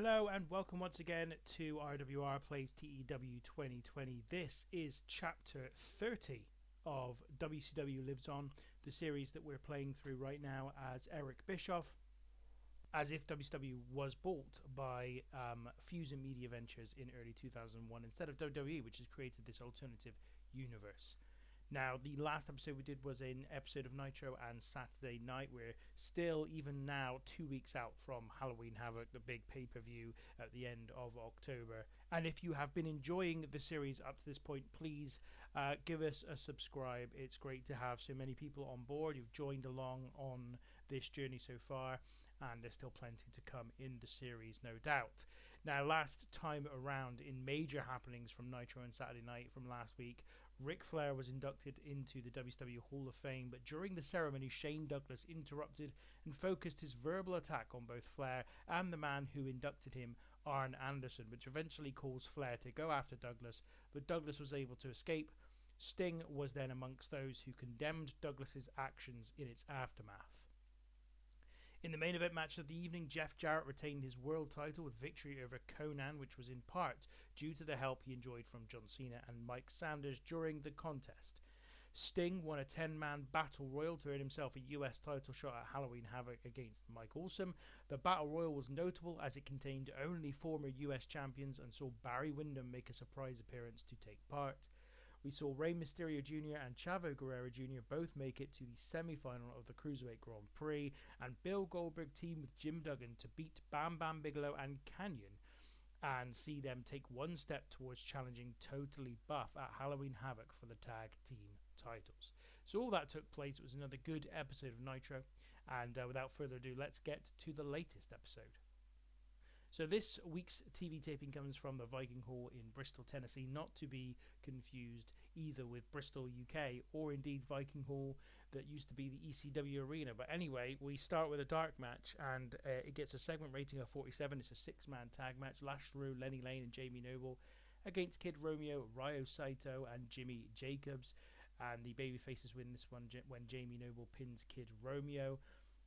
Hello and welcome once again to RWR Plays TEW 2020. This is chapter 30 of WCW Lives On, the series that we're playing through right now as Eric Bischoff, as if WCW was bought by Fusion Media Ventures in early 2001 instead of WWE, which has created this alternative universe. Now, the last episode we did was an episode of Nitro and Saturday Night. We're still, even now, 2 weeks out from Halloween Havoc, the big pay-per-view at the end of October. And if you have been enjoying the series up to this point, please give us a subscribe. It's great to have so many people on board who've joined along on this journey so far, and there's still plenty to come in the series, no doubt. Now, last time around, in major happenings from Nitro and Saturday Night from last week, Ric Flair was inducted into the WCW Hall of Fame, but during the ceremony, Shane Douglas interrupted and focused his verbal attack on both Flair and the man who inducted him, Arn Anderson, which eventually caused Flair to go after Douglas, but Douglas was able to escape. Sting was then amongst those who condemned Douglas's actions in its aftermath. In the main event match of the evening, Jeff Jarrett retained his world title with victory over Conan, which was in part due to the help he enjoyed from John Cena and Mike Sanders during the contest. Sting won a 10-man battle royal to earn himself a US title shot at Halloween Havoc against Mike Awesome. The battle royal was notable as it contained only former US champions and saw Barry Windham make a surprise appearance to take part. We saw Rey Mysterio Jr. and Chavo Guerrero Jr. both make it to the semi-final of the Cruiserweight Grand Prix, and Bill Goldberg teamed with Jim Duggan to beat Bam Bam Bigelow and Canyon and see them take one step towards challenging Totally Buff at Halloween Havoc for the tag team titles. So all that took place. It was another good episode of Nitro, and without further ado, let's get to the latest episode. So this week's TV taping comes from the Viking Hall in Bristol, Tennessee, not to be confused either with Bristol, UK, or indeed Viking Hall that used to be the ECW arena. But anyway, we start with a dark match, and it gets a segment rating of 47. It's a six-man tag match. Lash Rue, Lenny Lane, and Jamie Noble against Kid Romeo, Ryo Saito, and Jimmy Jacobs. And the babyfaces win this one when Jamie Noble pins Kid Romeo.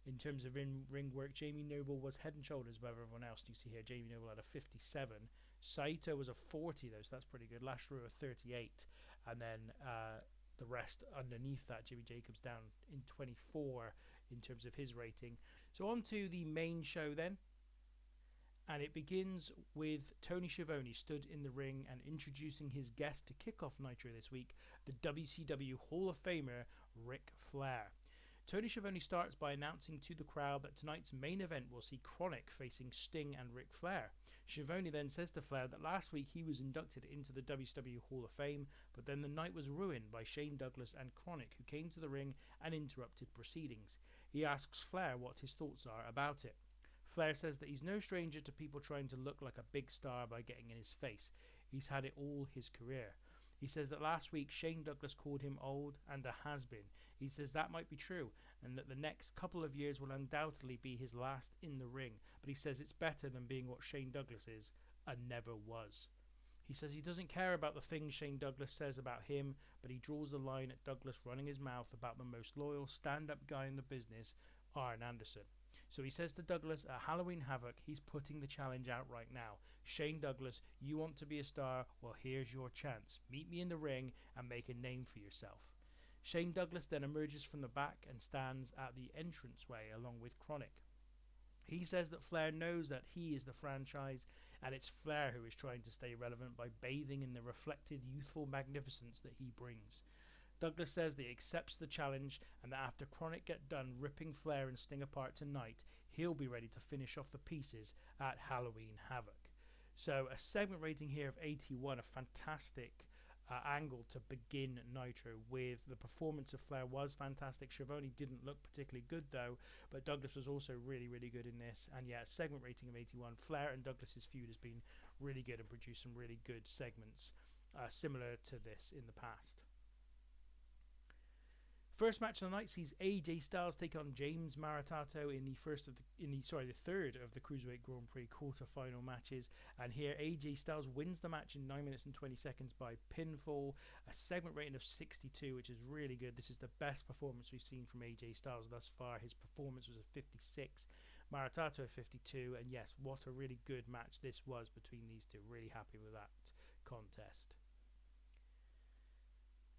In terms of ring work, Jamie Noble was head and shoulders above everyone else. You see here, Jamie Noble had a 57. Saito was a 40, though, so that's pretty good. Lash Rue a 38. And then the rest underneath that, Jimmy Jacobs down in 24 in terms of his rating. So on to the main show then. And it begins with Tony Schiavone stood in the ring and introducing his guest to kick off Nitro this week, the WCW Hall of Famer, Ric Flair. Tony Schiavone starts by announcing to the crowd that tonight's main event will see Chronic facing Sting and Ric Flair. Schiavone then says to Flair that last week he was inducted into the WCW Hall of Fame, but then the night was ruined by Shane Douglas and Chronic, who came to the ring and interrupted proceedings. He asks Flair what his thoughts are about it. Flair says that he's no stranger to people trying to look like a big star by getting in his face. He's had it all his career. He says that last week Shane Douglas called him old and a has-been. He says that might be true and that the next couple of years will undoubtedly be his last in the ring, but he says it's better than being what Shane Douglas is and never was. He says he doesn't care about the things Shane Douglas says about him, but he draws the line at Douglas running his mouth about the most loyal stand-up guy in the business, Arn Anderson. So he says to Douglas at Halloween Havoc, he's putting the challenge out right now. Shane Douglas, you want to be a star? Well, here's your chance. Meet me in the ring and make a name for yourself. Shane Douglas then emerges from the back and stands at the entranceway along with Chronic. He says that Flair knows that he is the franchise, and it's Flair who is trying to stay relevant by bathing in the reflected youthful magnificence that he brings. Douglas says that he accepts the challenge and that after Chronic get done ripping Flair and Sting apart tonight, he'll be ready to finish off the pieces at Halloween Havoc. So a segment rating here of 81, a fantastic angle to begin Nitro with. The performance of Flair was fantastic. Schiavone didn't look particularly good though, but Douglas was also really, really good in this. And yeah, a segment rating of 81. Flair and Douglas's feud has been really good and produced some really good segments similar to this in the past. First match of the night sees AJ Styles take on James Maritato in the third of the Cruiserweight Grand Prix quarter-final matches, and here AJ Styles wins the match in 9 minutes and 20 seconds by pinfall, a segment rating of 62, which is really good. This is the best performance we've seen from AJ Styles thus far. His performance was a 56. Maritato 52, and yes, what a really good match this was between these two. Really happy with that contest.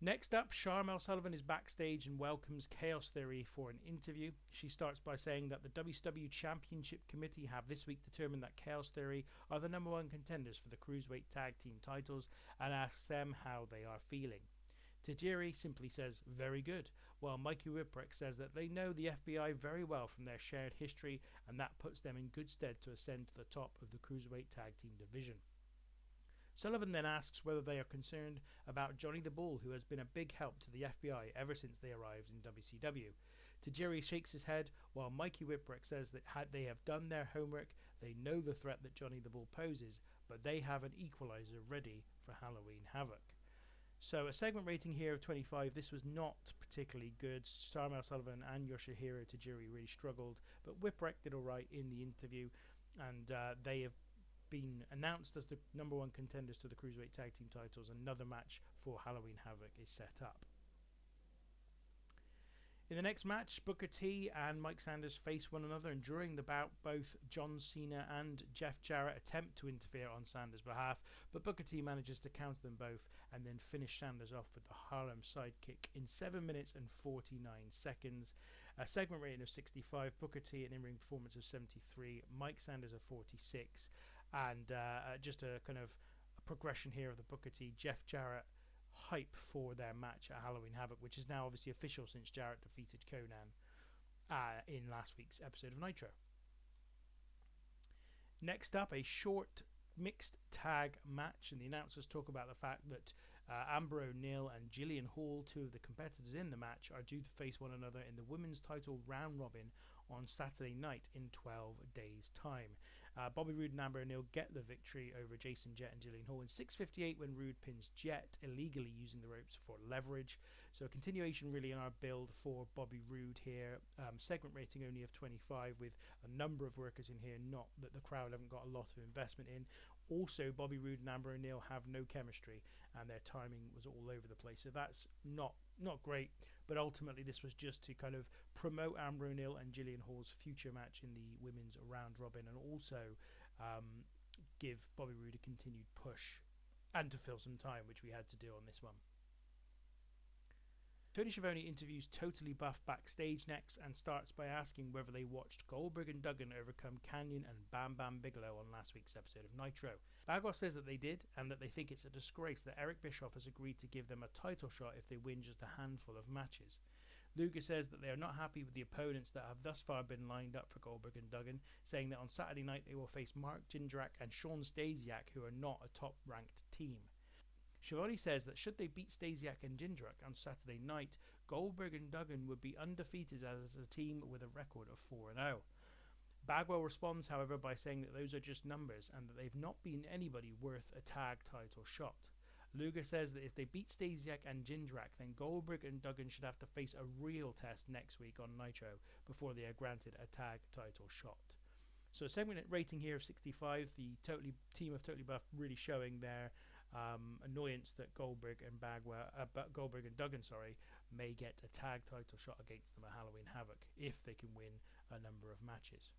Next up, Sharmell Sullivan is backstage and welcomes Chaos Theory for an interview. She starts by saying that the WCW Championship Committee have this week determined that Chaos Theory are the #1 contenders for the Cruiserweight Tag Team titles and asks them how they are feeling. Tajiri simply says, very good, while Mikey Whipwreck says that they know the FBI very well from their shared history and that puts them in good stead to ascend to the top of the Cruiserweight Tag Team division. Sullivan then asks whether they are concerned about Johnny the Bull, who has been a big help to the FBI ever since they arrived in WCW. Tajiri shakes his head, while Mikey Whipwreck says that they have done their homework, they know the threat that Johnny the Bull poses, but they have an equalizer ready for Halloween Havoc. So a segment rating here of 25. This was not particularly good. Sharmell Sullivan and Yoshihiro Tajiri really struggled, but Whipwreck did alright in the interview, and they have been announced as the #1 contenders to the Cruiserweight Tag Team titles. Another match for Halloween Havoc is set up. In the next match, Booker T and Mike Sanders face one another, and during the bout, both John Cena and Jeff Jarrett attempt to interfere on Sanders' behalf, but Booker T manages to counter them both and then finish Sanders off with the Harlem sidekick in 7 minutes and 49 seconds. A segment rating of 65, Booker T an in-ring performance of 73, Mike Sanders a 46, and just a kind of a progression here of the Booker T, Jeff Jarrett hype for their match at Halloween Havoc, which is now obviously official since Jarrett defeated Conan in last week's episode of Nitro. Next up, a short mixed tag match, and the announcers talk about the fact that Amber O'Neil and Jillian Hall, two of the competitors in the match, are due to face one another in the women's title round robin on Saturday night in 12 days' time. Bobby Roode and Amber O'Neil get the victory over Jason Jett and Jillian Hall in 6:58 when Roode pins Jett, illegally using the ropes for leverage. So a continuation really in our build for Bobby Roode here. Segment rating only of 25 with a number of workers in here, not that the crowd haven't got a lot of investment in. Also, Bobby Roode and Amber O'Neil have no chemistry and their timing was all over the place. So that's not great, but ultimately this was just to kind of promote Amber O'Neil and Jillian Hall's future match in the women's round robin, and also give Bobby Roode a continued push and to fill some time, which we had to do on this one. Tony Schiavone interviews Totally Buff backstage next and starts by asking whether they watched Goldberg and Duggan overcome Kanyon and Bam Bam Bigelow on last week's episode of Nitro. Bagwell says that they did, and that they think it's a disgrace that Eric Bischoff has agreed to give them a title shot if they win just a handful of matches. Luger says that they are not happy with the opponents that have thus far been lined up for Goldberg and Duggan, saying that on Saturday night they will face Mark Jindrak and Sean Stasiak, who are not a top-ranked team. Schiavone says that should they beat Stasiak and Jindrak on Saturday night, Goldberg and Duggan would be undefeated as a team with a record of 4-0. Bagwell responds, however, by saying that those are just numbers and that they've not beaten anybody worth a tag title shot. Luger says that if they beat Stasiak and Jindrak, then Goldberg and Duggan should have to face a real test next week on Nitro before they are granted a tag title shot. So a segment rating here of 65, the team of Totally Buff really showing their annoyance that Goldberg and Duggan may get a tag title shot against them at Halloween Havoc if they can win a number of matches.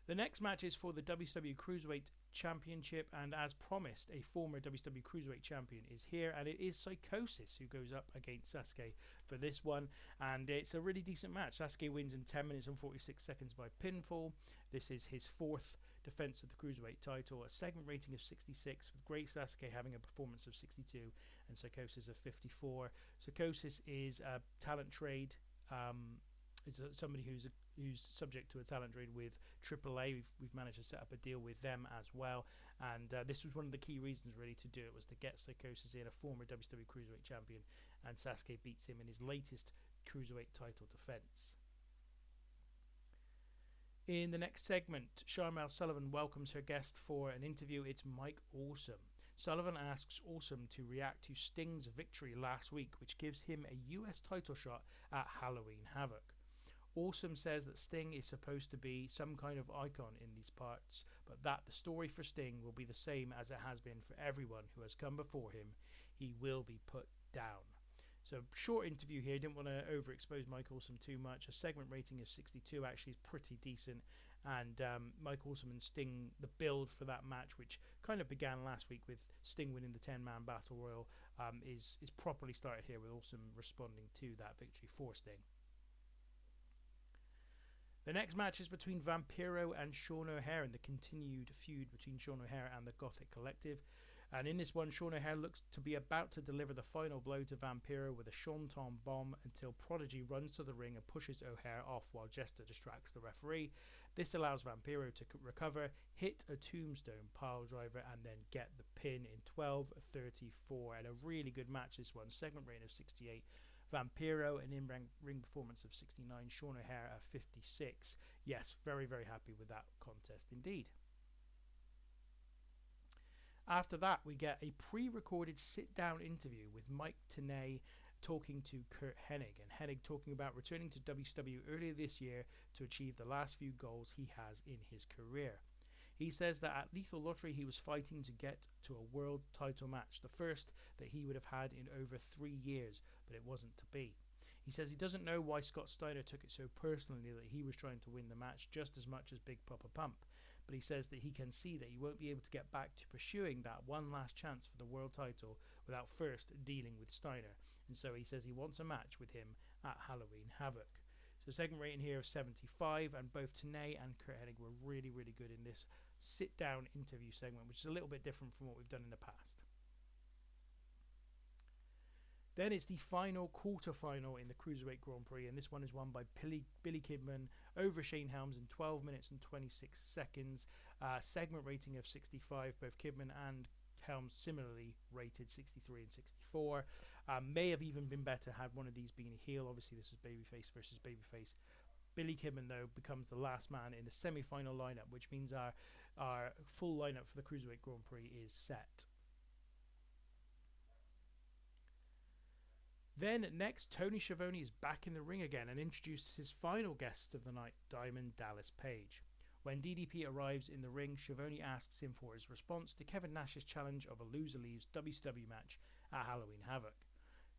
The next match is for the WCW Cruiserweight Championship, and as promised, a former WCW Cruiserweight Champion is here, and it is Psychosis who goes up against Sasuke for this one, and it's a really decent match. Sasuke wins in 10 minutes and 46 seconds by pinfall. This is his fourth defense of the Cruiserweight title, a segment rating of 66, with Great Sasuke having a performance of 62 and Psychosis of 54. Psychosis is a talent trade, is somebody who's subject to a talent trade with AAA. We've managed to set up a deal with them as well, and this was one of the key reasons really to do it, was to get Psychosis in, a former WCW Cruiserweight Champion, and Sasuke beats him in his latest Cruiserweight title defense. In the next segment, Sharmell Sullivan welcomes her guest for an interview. It's Mike Awesome. Sullivan asks Awesome to react to Sting's victory last week, which gives him a US title shot at Halloween Havoc. Awesome says that Sting is supposed to be some kind of icon in these parts, but that the story for Sting will be the same as it has been for everyone who has come before him. He will be put down. So short interview here, didn't want to overexpose Mike Awesome too much. A segment rating of 62 actually is pretty decent. And Mike Awesome and Sting, the build for that match, which kind of began last week with Sting winning the 10-man Battle Royal, is properly started here with Awesome responding to that victory for Sting. The next match is between Vampiro and Sean O'Haire in the continued feud between Sean O'Haire and the Gothic Collective. And in this one, Sean O'Haire looks to be about to deliver the final blow to Vampiro with a Swanton bomb until Prodigy runs to the ring and pushes O'Haire off while Jester distracts the referee. This allows Vampiro to recover, hit a tombstone pile driver, and then get the pin in 12:34. And a really good match, this one. Segment rating of 68. Vampiro, an in-ring performance of 69. Sean O'Haire at 56. Yes, very, very happy with that contest indeed. After that, we get a pre-recorded sit-down interview with Mike Tenay talking to Curt Hennig, and Hennig talking about returning to WCW earlier this year to achieve the last few goals he has in his career. He says that at Lethal Lottery he was fighting to get to a world title match, the first that he would have had in over 3 years, but it wasn't to be. He says he doesn't know why Scott Steiner took it so personally that he was trying to win the match just as much as Big Papa Pump. But he says that he can see that he won't be able to get back to pursuing that one last chance for the world title without first dealing with Steiner. And so he says he wants a match with him at Halloween Havoc. So segment rating here of 75, and both Tenay and Curt Hennig were really, really good in this sit-down interview segment, which is a little bit different from what we've done in the past. Then it's the final quarter-final in the Cruiserweight Grand Prix, and this one is won by Billy Kidman over Shane Helms in 12 minutes and 26 seconds. Segment rating of 65. Both Kidman and Helms similarly rated 63 and 64. May have even been better had one of these been a heel. Obviously, this was babyface versus babyface. Billy Kidman, though, becomes the last man in the semi-final lineup, which means our full lineup for the Cruiserweight Grand Prix is set. Then next, Tony Schiavone is back in the ring again and introduces his final guest of the night, Diamond Dallas Page. When DDP arrives in the ring, Schiavone asks him for his response to Kevin Nash's challenge of a Loser Leaves WCW match at Halloween Havoc.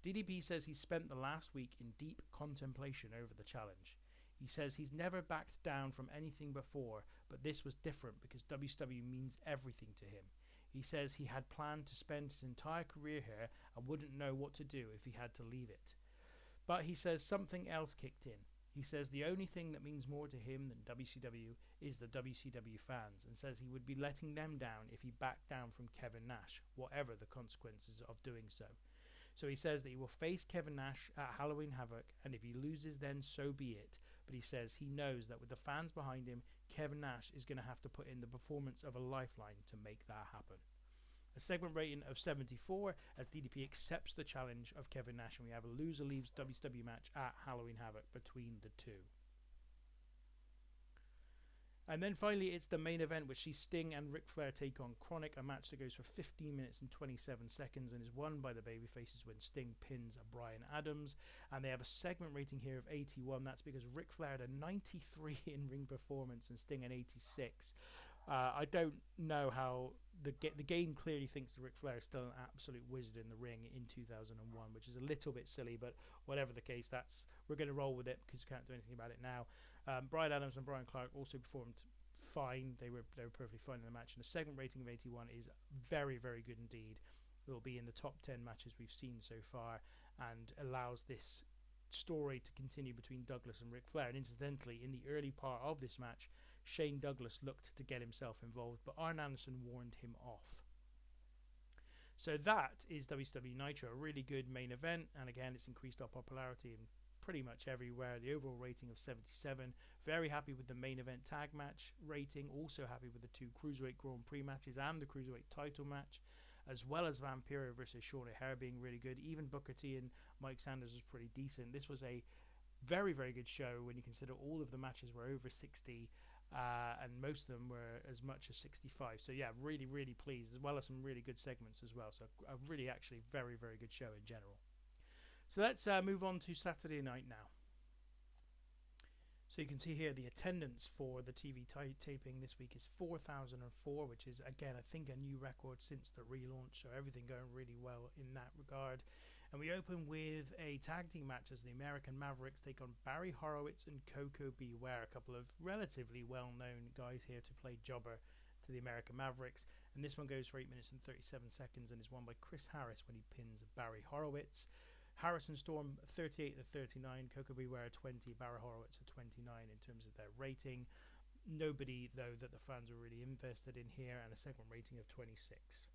DDP says he spent the last week in deep contemplation over the challenge. He says he's never backed down from anything before, but this was different because WCW means everything to him. He says he had planned to spend his entire career here and wouldn't know what to do if he had to leave it. But he says something else kicked in. He says the only thing that means more to him than WCW is the WCW fans, and says he would be letting them down if he backed down from Kevin Nash, whatever the consequences of doing so. So he says that he will face Kevin Nash at Halloween Havoc, and if he loses, then so be it. But he says he knows that with the fans behind him, Kevin Nash is going to have to put in the performance of a lifeline to make that happen. A segment rating of 74 as DDP accepts the challenge of Kevin Nash, and we have a Loser Leaves WCW match at Halloween Havoc between the two. And then finally, it's the main event, which sees Sting and Ric Flair take on Chronic, a match that goes for 15 minutes and 27 seconds and is won by the babyfaces when Sting pins Bryan Adams. And they have a segment rating here of 81. That's because Ric Flair had a 93 in-ring performance and Sting an 86. I don't know how the game clearly thinks that Ric Flair is still an absolute wizard in the ring in 2001, which is a little bit silly, but whatever the case, we're going to roll with it because we can't do anything about it now. Bryan Adams and Brian Clark also performed fine. They were perfectly fine in the match, and a segment rating of 81 is very, very good indeed. It will be in the top 10 matches we've seen so far and allows this story to continue between Douglas and Ric Flair. And incidentally, in the early part of this match, Shane Douglas looked to get himself involved, but Arn Anderson warned him off. So that is WCW Nitro, a really good main event, and again, it's increased our popularity in pretty much everywhere. The overall rating of 77. Very happy with the main event tag match rating. Also happy with the two Cruiserweight Grand Prix matches and the Cruiserweight title match, as well as Vampiro versus Sean O'Haire being really good. Even Booker T and Mike Sanders was pretty decent. This was a very, very good show when you consider all of the matches were over 60 and most of them were as much as 65. So yeah, really, really pleased, as well as some really good segments as well. So a really actually very, very good show in general. So let's move on to Saturday night now. So you can see here the attendance for the TV taping this week is 4,004, which is, again, I think a new record since the relaunch. So everything going really well in that regard. And we open with a tag team match as the American Mavericks take on Barry Horowitz and Koko B. Ware, a couple of relatively well-known guys here to play jobber to the American Mavericks. And this one goes for 8 minutes and 37 seconds and is won by Chris Harris when he pins Barry Horowitz. Harris and Storm 38 to 39, Koko B. Ware 20, Barry Horowitz at 29 in terms of their rating. Nobody, though, that the fans were really invested in here, and a segment rating of 26.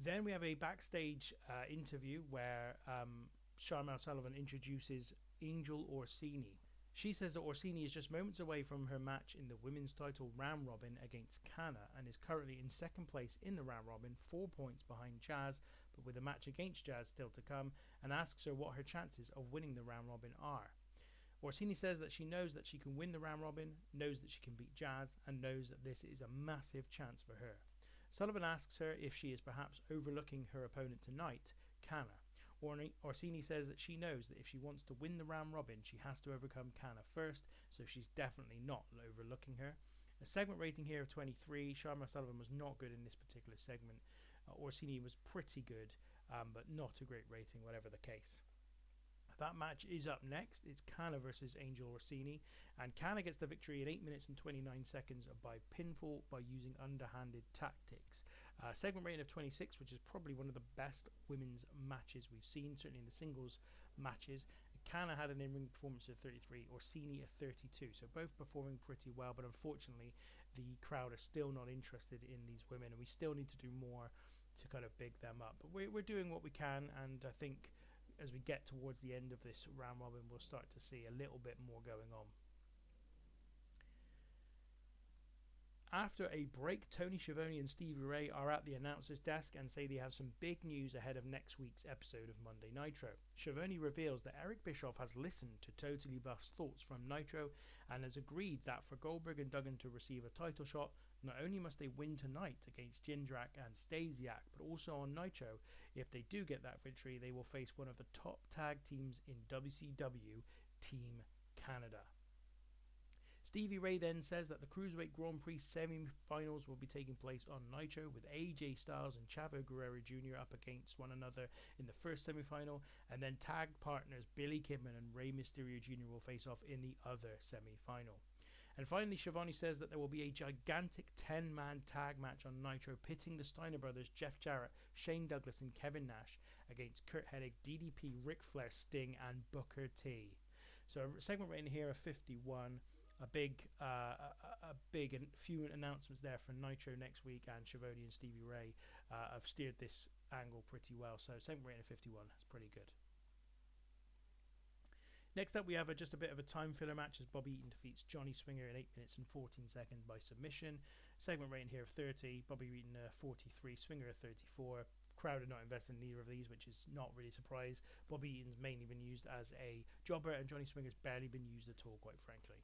Then we have a backstage interview where Sharmell Sullivan introduces Angel Orsini. She says that Orsini is just moments away from her match in the women's title round robin against Kana and is currently in second place in the round robin, 4 points behind Jazz, but with a match against Jazz still to come, and asks her what her chances of winning the round robin are. Orsini says that she knows that she can win the round robin, knows that she can beat Jazz, and knows that this is a massive chance for her. Sullivan asks her if she is perhaps overlooking her opponent tonight, Kana. Orsini says that she knows that if she wants to win the round robin, she has to overcome Kana first, so she's definitely not overlooking her. A segment rating here of 23. Sharmell Sullivan was not good in this particular segment. Orsini was pretty good, but not a great rating, whatever the case. That match is up next. It's Kana versus Angel Orsini, and Kana gets the victory in 8 minutes and 29 seconds by pinfall by using underhanded tactics. Segment rating of 26, which is probably one of the best women's matches we've seen, certainly in the singles matches. Kana had an in-ring performance of 33, Orsini a 32, so both performing pretty well, but unfortunately the crowd are still not interested in these women, and we still need to do more to kind of big them up. But we're doing what we can, and I think as we get towards the end of this round robin, we'll start to see a little bit more going on. After a break, Tony Schiavone and Stevie Ray are at the announcer's desk and say they have some big news ahead of next week's episode of Monday Nitro. Schiavone reveals that Eric Bischoff has listened to Totally Buff's thoughts from Nitro and has agreed that for Goldberg and Duggan to receive a title shot, not only must they win tonight against Jindrak and Stasiak, but also on Nitro, if they do get that victory, they will face one of the top tag teams in WCW, Team Canada. Stevie Ray then says that the Cruiserweight Grand Prix semi-finals will be taking place on Nitro, with AJ Styles and Chavo Guerrero Jr. up against one another in the first semi-final, and then tag partners Billy Kidman and Rey Mysterio Jr. will face off in the other semi-final. And finally, Schiavone says that there will be a gigantic 10-man tag match on Nitro, pitting the Steiner brothers, Jeff Jarrett, Shane Douglas and Kevin Nash against Kurt Hennig, DDP, Ric Flair, Sting and Booker T. So a segment rating here of 51. A big few announcements there for Nitro next week, and Schiavone and Stevie Ray have steered this angle pretty well. So segment rating of 51, that's pretty good. Next up, we have just a bit of a time filler match as Bobby Eaton defeats Johnny Swinger in 8 minutes and 14 seconds by submission. Segment rating here of 30. Bobby Eaton 43, Swinger 34. Crowd are not invested in either of these, which is not really a surprise. Bobby Eaton's mainly been used as a jobber, and Johnny Swinger's barely been used at all, quite frankly.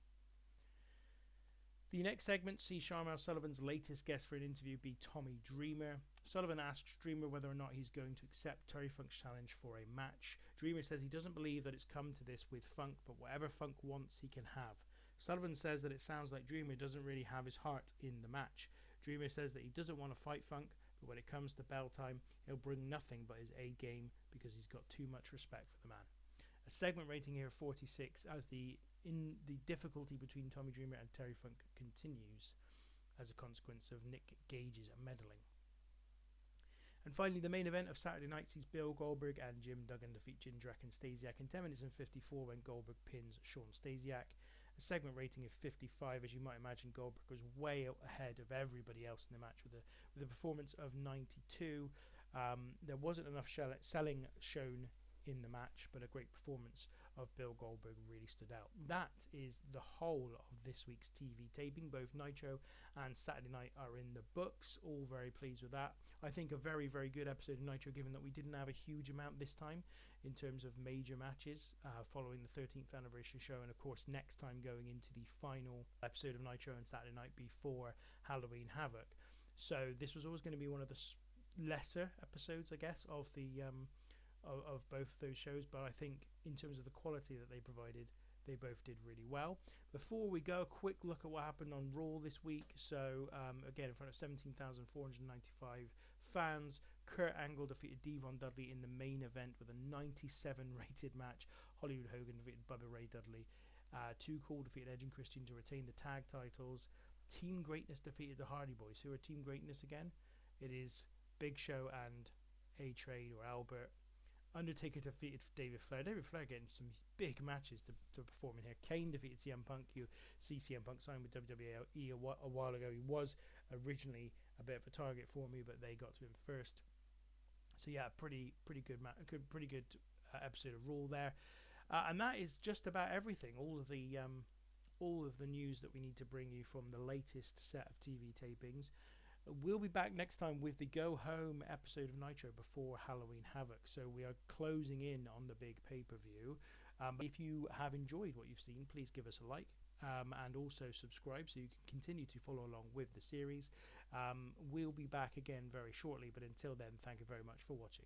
The next segment sees Sharmell Sullivan's latest guest for an interview be Tommy Dreamer. Sullivan asks Dreamer whether or not he's going to accept Terry Funk's challenge for a match. Dreamer says he doesn't believe that it's come to this with Funk, but whatever Funk wants, he can have. Sullivan says that it sounds like Dreamer doesn't really have his heart in the match. Dreamer says that he doesn't want to fight Funk, but when it comes to bell time, he'll bring nothing but his A game because he's got too much respect for the man. A segment rating here of 46 as the difficulty between Tommy Dreamer and Terry Funk continues as a consequence of Nick Gage's meddling. And finally, the main event of Saturday night sees Bill Goldberg and Jim Duggan defeat Jindrak and Stasiak in 10 minutes and 54 when Goldberg pins Sean Stasiak. A segment rating of 55. As you might imagine, Goldberg was way ahead of everybody else in the match with a performance of 92. There wasn't enough selling shown in the match, but a great performance of Bill Goldberg really stood out. That is the whole of this week's TV taping. Both Nitro and Saturday night are in the books. All very pleased with that. I think a very, very good episode of Nitro, given that we didn't have a huge amount this time in terms of major matches following the 13th anniversary show, and of course next time going into the final episode of Nitro on Saturday night before Halloween Havoc. So this was always going to be one of the lesser episodes, I guess, of the of both those shows, but I think in terms of the quality that they provided, they both did really well. Before we go, a quick look at what happened on Raw this week. So again, in front of 17,495 fans. Kurt Angle defeated Devon Dudley in the main event with a 97 rated match. Hollywood Hogan defeated Bubba Ray Dudley. Too Cool defeated Edge and Christian to retain the tag titles. Team Greatness defeated the Hardy Boys. Who are Team Greatness again? It is Big Show and A-Trade or Albert. Undertaker defeated David Flair. David Flair getting some big matches to perform in here. Kane defeated CM Punk. You see CM Punk signed with WWE a while ago. He was originally a bit of a target for me, but they got to him first. So yeah, pretty good episode of Raw there, and that is just about everything. All of the news that we need to bring you from the latest set of TV tapings. We'll be back next time with the Go Home episode of Nitro before Halloween Havoc. So we are closing in on the big pay-per-view. If you have enjoyed what you've seen, please give us a like. And also subscribe so you can continue to follow along with the series. We'll be back again very shortly, but until then, thank you very much for watching.